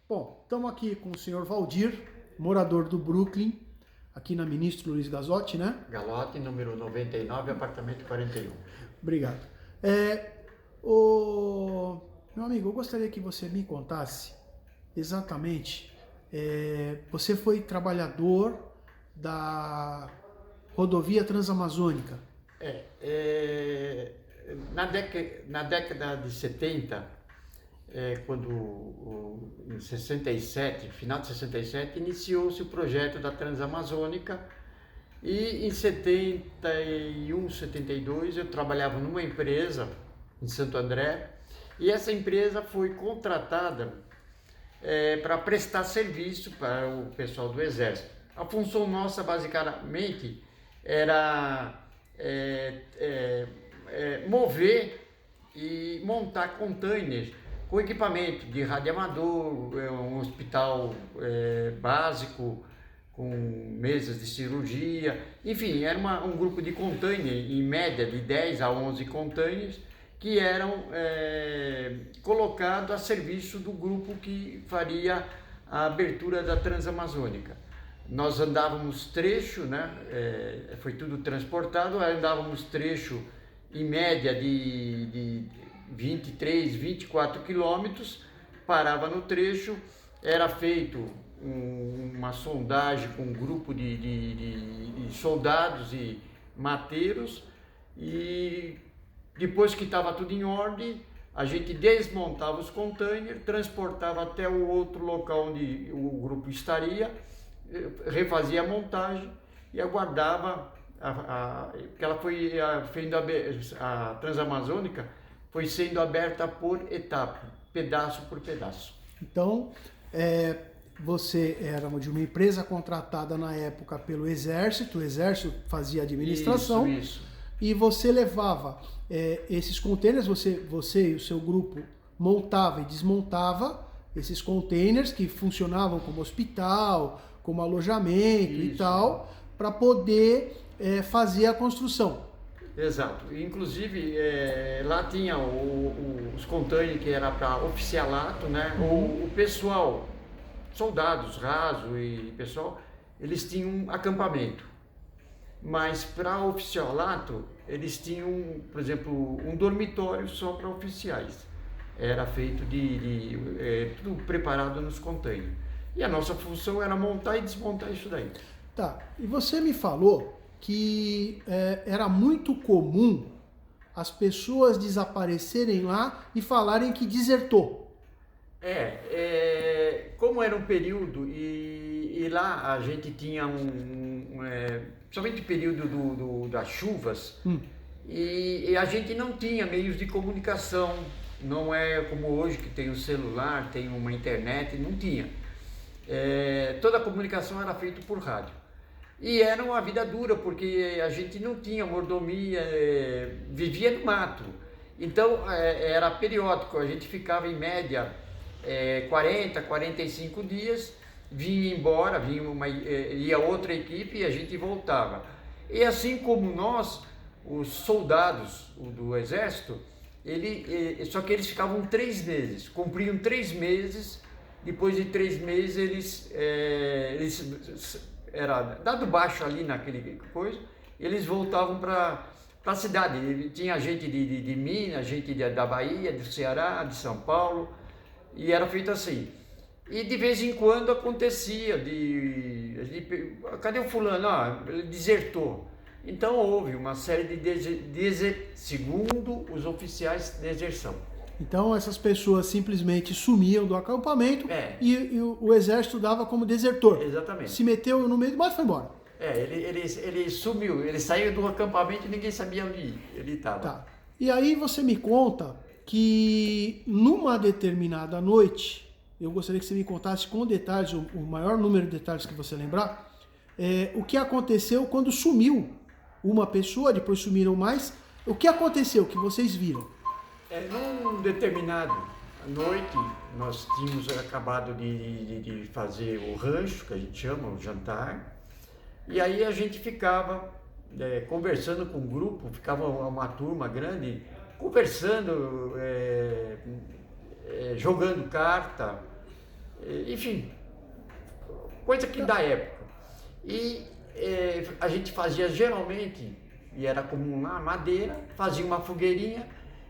Bom, estamos aqui com o senhor Valdir, morador do Brooklyn, aqui na Ministro Luiz Gazotti, né? Galote, número 99, apartamento 41. Obrigado. Meu amigo, eu gostaria que você me contasse exatamente, você foi trabalhador da rodovia Transamazônica. Na década de 70, em 67, final de 67, iniciou-se o projeto da Transamazônica e em 71, 72 eu trabalhava numa empresa em Santo André e essa empresa foi contratada para prestar serviço para o pessoal do Exército. A função nossa basicamente era mover e montar containers com equipamento de radioamador, um hospital básico, com mesas de cirurgia, enfim, era um grupo de containers, em média de 10 a 11 containers, que eram colocados a serviço do grupo que faria a abertura da Transamazônica. Nós andávamos trecho, né? Foi tudo transportado, andávamos trecho em média de 23, 24 quilômetros, parava no trecho, era feito uma sondagem com um grupo de soldados e mateiros, e depois que estava tudo em ordem, a gente desmontava os containers, transportava até o outro local onde o grupo estaria, refazia a montagem e aguardava, porque ela foi a Transamazônica foi sendo aberta por etapa, pedaço por pedaço. Então, você era de uma empresa contratada na época pelo Exército, o Exército fazia administração. Isso. E você levava esses containers, você e o seu grupo montava e desmontava esses containers que funcionavam como hospital, como alojamento e tal, para poder fazer a construção. Exato. Inclusive, lá tinha os containers que era para oficialato, né? O pessoal, soldados, raso e pessoal, eles tinham um acampamento. Mas para oficialato, eles tinham, por exemplo, um dormitório só para oficiais. Era feito tudo preparado nos containers. E a nossa função era montar e desmontar isso daí. Tá, e você me falou que era muito comum as pessoas desaparecerem lá e falarem que desertou. Como era um período e lá a gente tinha somente o período das chuvas, e a gente não tinha meios de comunicação, não é como hoje que tem o celular, tem uma internet, não tinha. Toda a comunicação era feita por rádio. E era uma vida dura, porque a gente não tinha mordomia, vivia no mato. Então era periódico, a gente ficava em média 40, 45 dias, vinha embora, ia outra equipe e a gente voltava. E assim como nós, os soldados do Exército, só que eles ficavam 3 meses, cumpriam 3 meses, depois de 3 meses eles era dado baixo ali naquele coisa, eles voltavam para a cidade. Tinha gente de Minas, gente da Bahia, do Ceará, de São Paulo, e era feito assim. E de vez em quando acontecia cadê o fulano? Ele desertou. Então houve uma série segundo os oficiais, deserção. Então essas pessoas simplesmente sumiam do acampamento e o Exército dava como desertor. Exatamente. Se meteu no meio do mato e foi embora. Ele sumiu, ele saiu do acampamento e ninguém sabia onde ele estava. Tá. E aí você me conta que numa determinada noite, eu gostaria que você me contasse com detalhes, o maior número de detalhes que você lembrar, o que aconteceu quando sumiu uma pessoa, depois sumiram mais. O que aconteceu, que vocês viram? Num determinado noite, nós tínhamos acabado de fazer o rancho, que a gente chama, o jantar, e aí a gente ficava conversando com o grupo, ficava uma turma grande, conversando, jogando carta, enfim, coisa que da época. E a gente fazia geralmente, e era comum lá, madeira, fazia uma fogueirinha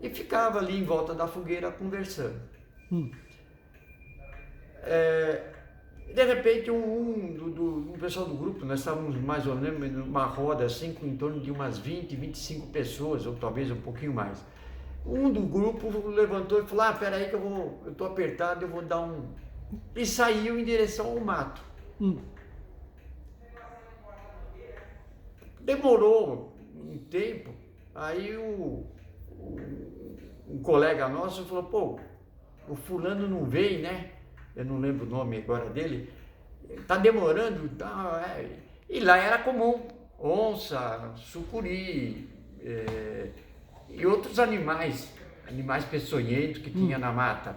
e ficava ali em volta da fogueira conversando. De repente, um pessoal do grupo, nós estávamos mais ou menos numa roda assim, com em torno de umas 20, 25 pessoas, ou talvez um pouquinho mais. Um do grupo levantou e falou: ah, peraí que eu estou apertado, eu vou dar um... E saiu em direção ao mato. Demorou um tempo, aí um colega nosso falou: pô, o fulano não veio, né? Eu não lembro o nome agora dele, tá demorando, tá, E lá era comum, onça, sucuri, e outros animais peçonhentos que tinha na mata.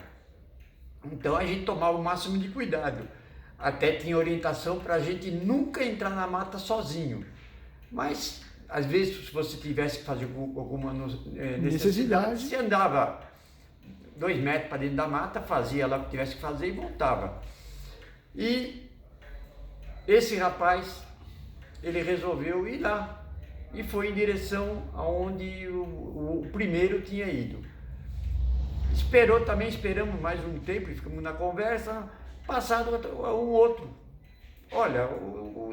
Então a gente tomava o máximo de cuidado, até tinha orientação para a gente nunca entrar na mata sozinho, mas às vezes se você tivesse que fazer alguma necessidade, você andava 2 metros para dentro da mata, fazia lá o que tivesse que fazer e voltava. E esse rapaz, ele resolveu ir lá e foi em direção aonde o primeiro tinha ido. Esperamos mais um tempo e ficamos na conversa. Passado um outro, olha,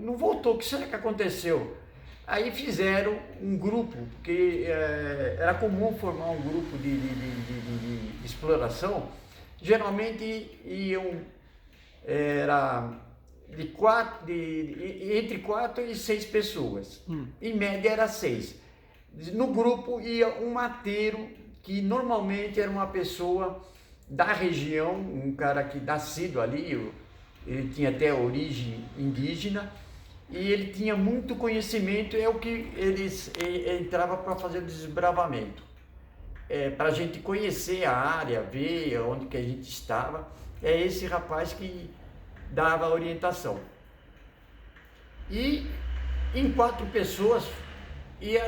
não voltou, o que será que aconteceu? Aí fizeram um grupo, porque era comum formar um grupo de exploração. Geralmente iam, entre 4 e 6 pessoas, em média era 6. No grupo ia um mateiro, que normalmente era uma pessoa da região, um cara que nascido ali, ele tinha até origem indígena, e ele tinha muito conhecimento, é o que eles entrava para fazer o desbravamento, para a gente conhecer a área, ver onde que a gente estava. É esse rapaz que dava a orientação. E em 4 pessoas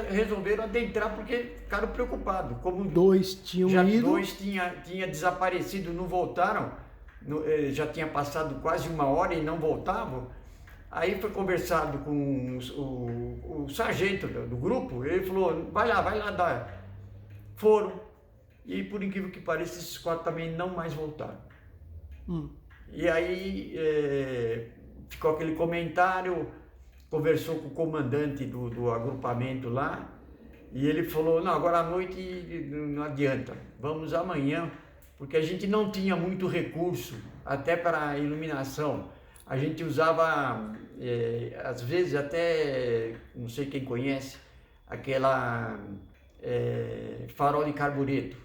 resolveram adentrar porque ficaram preocupados. Como 2 tinham ido, 2 tinha desaparecido, não voltaram, já tinha passado quase 1 hora e não voltavam. Aí foi conversado com o sargento do grupo, ele falou: vai lá, foram, e por incrível que pareça, esses 4 também não mais voltaram. E aí ficou aquele comentário, conversou com o comandante do agrupamento lá, e ele falou: não, agora à noite não adianta, vamos amanhã, porque a gente não tinha muito recurso, até para iluminação. A gente usava, às vezes até, não sei quem conhece, aquela farol de carbureto.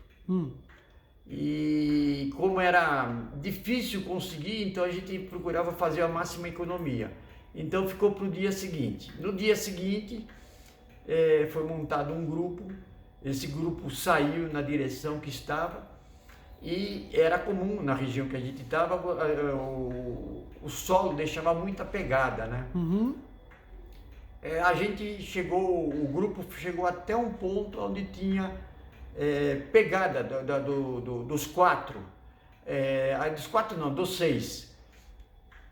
E como era difícil conseguir, então a gente procurava fazer a máxima economia. Então ficou para o dia seguinte. No dia seguinte foi montado um grupo, esse grupo saiu na direção que estava, e era comum na região que a gente estava, o solo deixava muita pegada, né? A gente chegou, o grupo chegou até um ponto onde tinha pegada dos 4, dos 4 não, dos 6.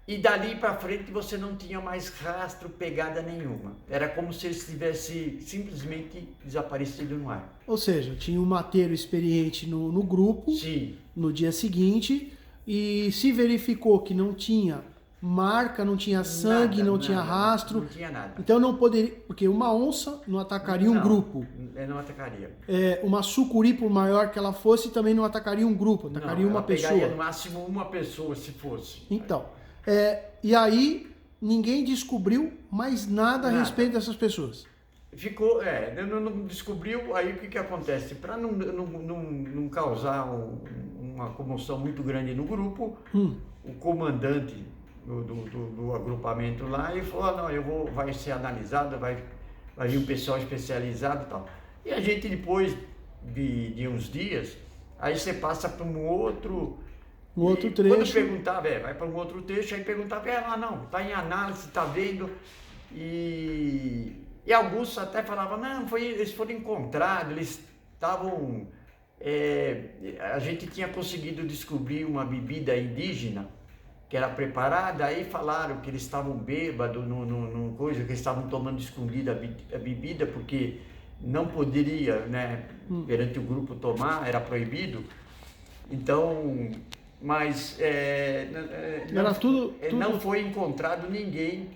E dali para frente você não tinha mais rastro, pegada nenhuma. Era como se eles tivessem simplesmente desaparecido no ar. Ou seja, tinha um mateiro experiente no grupo. Sim. No dia seguinte, e se verificou que não tinha marca, não tinha sangue, não tinha rastro. Não tinha nada. Então não poderia, porque uma onça não atacaria um grupo. Não atacaria. Uma sucuri, por maior que ela fosse, também não atacaria um grupo, atacaria uma pessoa. Pegaria no máximo uma pessoa, se fosse. Então, e aí ninguém descobriu mais nada a respeito dessas pessoas. Ficou, não descobriu. Aí o que acontece? Para não causar uma comoção muito grande no grupo, o comandante do agrupamento lá, ele falou: não, vai ser analisado, vai vir um pessoal especializado e tal. E a gente, depois de uns dias, aí você passa para um outro trecho. Quando perguntava, vai para um outro trecho, aí perguntava: não, está em análise, está vendo. E alguns até falavam: não, eles foram encontrados, eles estavam... a gente tinha conseguido descobrir uma bebida indígena que era preparada, aí falaram que eles estavam bêbados, no coisa, que eles estavam tomando escondida a bebida, porque não poderia, né, perante o grupo tomar, era proibido. Então, mas não foi encontrado ninguém,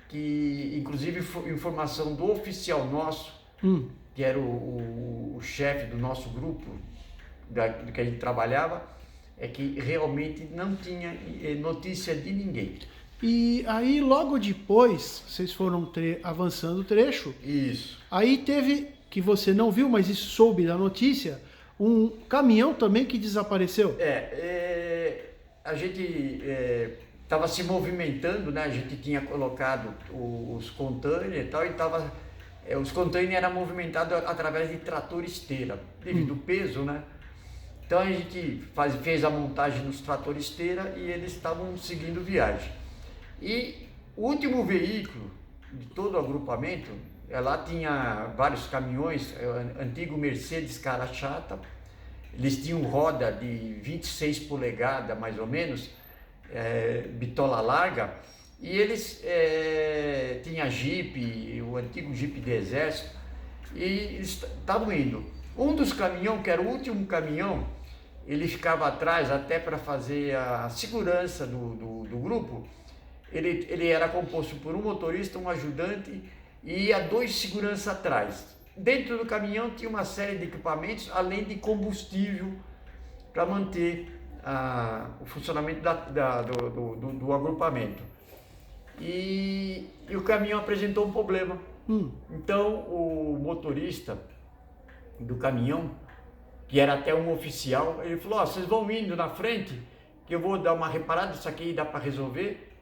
que inclusive informação do oficial nosso, que era o chefe do nosso grupo, do que a gente trabalhava, é que realmente não tinha notícia de ninguém. E aí, logo depois, vocês foram avançando o trecho. Isso. Aí teve, que você não viu, mas isso soube da notícia, um caminhão também que desapareceu. A gente estava se movimentando, né? A gente tinha colocado os containers e tal, e os containers eram movimentados através de trator esteira, devido ao peso, né? Então a gente fez a montagem nos trator esteira e eles estavam seguindo viagem. E o último veículo de todo o agrupamento, lá tinha vários caminhões, antigo Mercedes cara chata, eles tinham roda de 26 polegadas mais ou menos, bitola larga, e eles tinham Jeep, o antigo Jeep do Exército, e eles estavam indo. Um dos caminhões, que era o último caminhão, ele ficava atrás até para fazer a segurança do grupo. Ele era composto por um motorista, um ajudante e 2 seguranças atrás. Dentro do caminhão tinha uma série de equipamentos, além de combustível para manter o funcionamento do agrupamento. E o caminhão apresentou um problema. Então o motorista do caminhão, que era até um oficial, ele falou: vocês vão indo na frente, que eu vou dar uma reparada, isso aqui dá para resolver,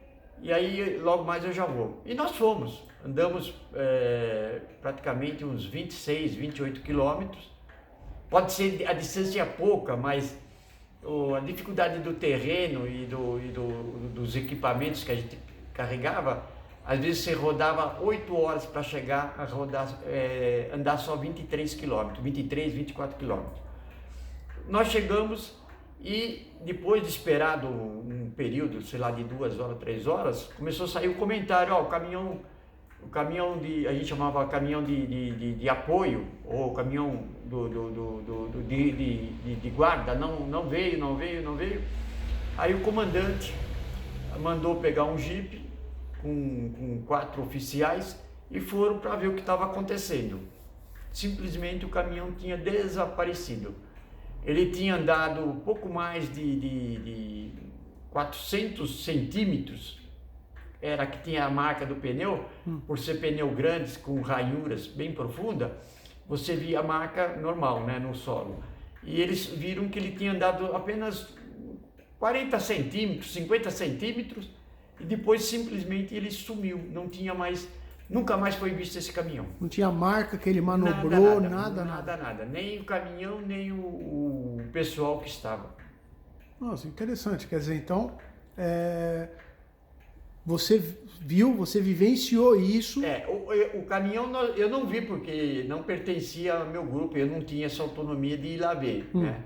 e aí logo mais eu já vou. E nós fomos, andamos praticamente uns 26, 28 quilômetros. Pode ser a distância pouca, mas a dificuldade do terreno e dos equipamentos que a gente carregava, às vezes você rodava 8 horas para chegar a andar só 23 quilômetros, 23, 24 quilômetros. Nós chegamos e depois de esperado um período, sei lá, de 2 horas, 3 horas, começou a sair o comentário: o caminhão a gente chamava caminhão de apoio, ou caminhão de guarda, não veio. Aí o comandante mandou pegar um Jeep com 4 oficiais e foram para ver o que estava acontecendo. Simplesmente o caminhão tinha desaparecido. Ele tinha andado pouco mais de 400 centímetros, era que tinha a marca do pneu, por ser pneu grandes, com ranhuras bem profundas, você via a marca normal, né, no solo. E eles viram que ele tinha andado apenas 40 centímetros, 50 centímetros, e depois simplesmente ele sumiu, não tinha mais, nunca mais foi visto esse caminhão. Não tinha marca que ele manobrou, nada. Nem o caminhão, nem o pessoal que estava. Nossa, interessante. Quer dizer, então, você viu, você vivenciou isso. O caminhão eu não vi, porque não pertencia ao meu grupo, eu não tinha essa autonomia de ir lá ver, né?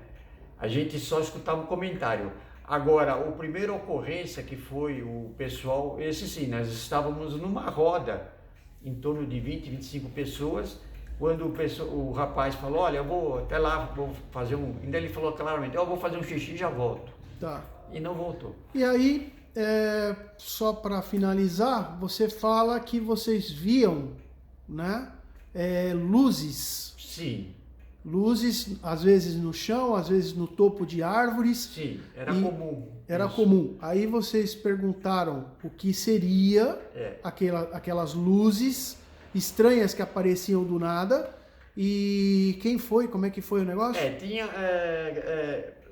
A gente só escutava um comentário. Agora, a primeira ocorrência que foi o pessoal, esse sim, nós estávamos numa roda, em torno de 20, 25 pessoas, quando o rapaz falou: olha, eu vou até lá, vou fazer ainda ele falou claramente: eu vou fazer um xixi e já volto. Tá. E não voltou. E aí, só para finalizar, você fala que vocês viam, né, luzes. Sim. Luzes, às vezes no chão, às vezes no topo de árvores. Sim, era comum. Era comum. Aí vocês perguntaram o que seria aquelas luzes estranhas que apareciam do nada. E quem foi? Como é que foi o negócio?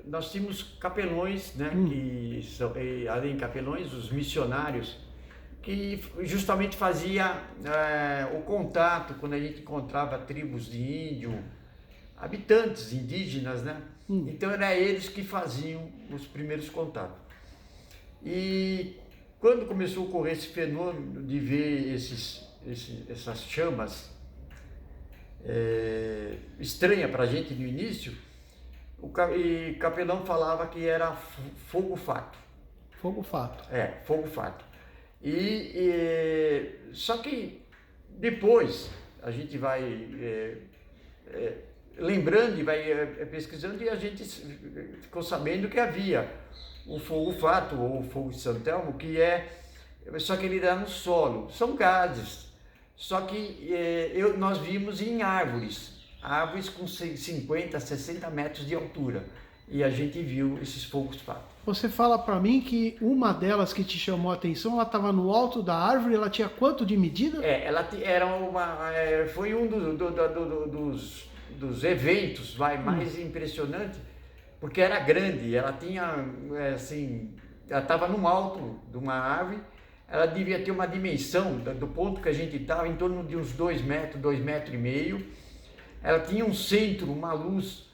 Nós tínhamos capelões, né? Que são, além de capelões, os missionários, que justamente fazia o contato quando a gente encontrava tribos de índio, habitantes indígenas, né? Então era eles que faziam os primeiros contatos. E quando começou a ocorrer esse fenômeno de ver essas chamas estranha para a gente no início, o capelão falava que era fogo fato. Fogo fato. Fogo fato. Só que depois a gente vai lembrando e vai pesquisando, e a gente ficou sabendo que havia o fogo fato ou o fogo de São Telmo, só que ele dá no solo, são gases, só que nós vimos em árvores com 50, 60 metros de altura, e a gente viu esses fogos fato. Você fala para mim que uma delas que te chamou a atenção, ela estava no alto da árvore, ela tinha quanto de medida? Ela foi um dos eventos mais impressionante, porque era grande, ela tinha, assim, ela estava no alto de uma árvore, ela devia ter uma dimensão, do ponto que a gente estava, em torno de uns 2 metros, 2,5 metros, ela tinha um centro, uma luz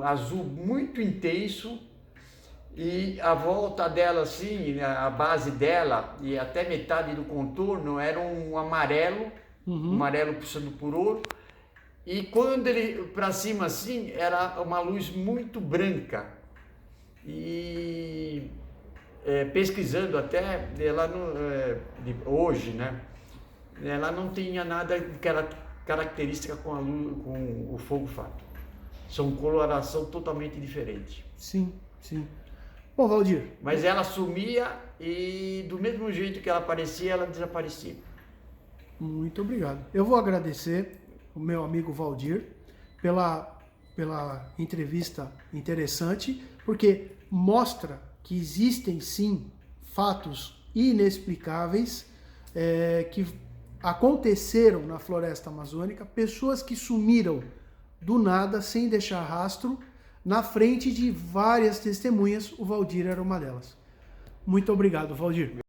azul muito intenso, e a volta dela, assim, a base dela e até metade do contorno era um amarelo, amarelo puxando por ouro, e quando ele para cima assim era uma luz muito branca. E pesquisando até ela hoje, né, ela não tinha nada que era característica com o fogo fato. São coloração totalmente diferente. Sim, sim. Bom, Valdir. Mas ela sumia e do mesmo jeito que ela aparecia, ela desaparecia. Muito obrigado. Eu vou agradecer o meu amigo Valdir pela entrevista interessante, porque mostra que existem sim fatos inexplicáveis que aconteceram na floresta amazônica, pessoas que sumiram do nada, sem deixar rastro, na frente de várias testemunhas. O Valdir era uma delas. Muito obrigado, Valdir.